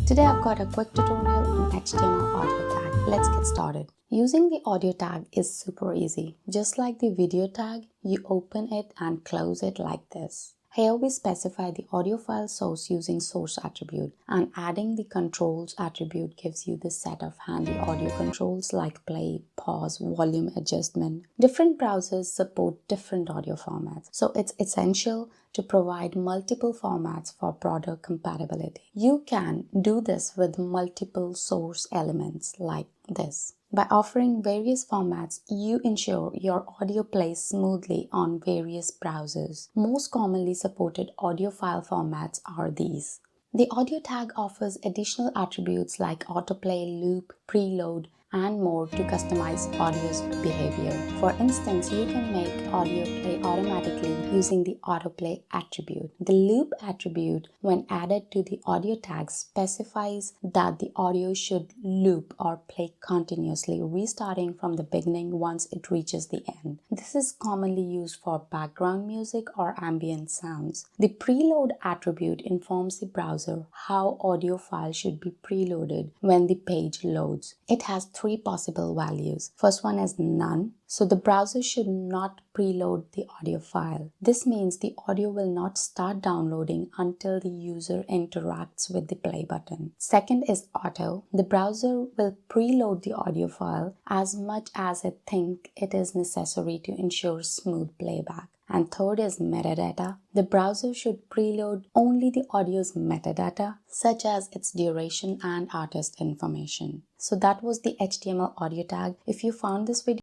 Today I've got a quick tutorial on HTML audio tag. Let's get started. Using the audio tag is super easy. Just like the video tag, you open it and close it like this. Here we specify the audio file source using source attribute, and adding the controls attribute gives you this set of handy audio controls like play, pause, volume adjustment. Different browsers support different audio formats, so it's essential to provide multiple formats for broader compatibility. You can do this with multiple source elements like this. By offering various formats, you ensure your audio plays smoothly on various browsers. Most commonly supported audio file formats are these. The audio tag offers additional attributes like autoplay, loop, preload, and more to customize audio's behavior. For instance, you can make audio play automatically using the autoplay attribute. The loop attribute, when added to the audio tag, specifies that the audio should loop or play continuously, restarting from the beginning once it reaches the end. This is commonly used for background music or ambient sounds. The preload attribute informs the browser how audio files should be preloaded when the page loads. It has three possible values. First one is none. So the browser should not preload the audio file. This means the audio will not start downloading until the user interacts with the play button. Second is auto. The browser will preload the audio file as much as it thinks it is necessary to ensure smooth playback. And third is metadata. The browser should preload only the audio's metadata, such as its duration and artist information. So that was the HTML audio tag. If you found this video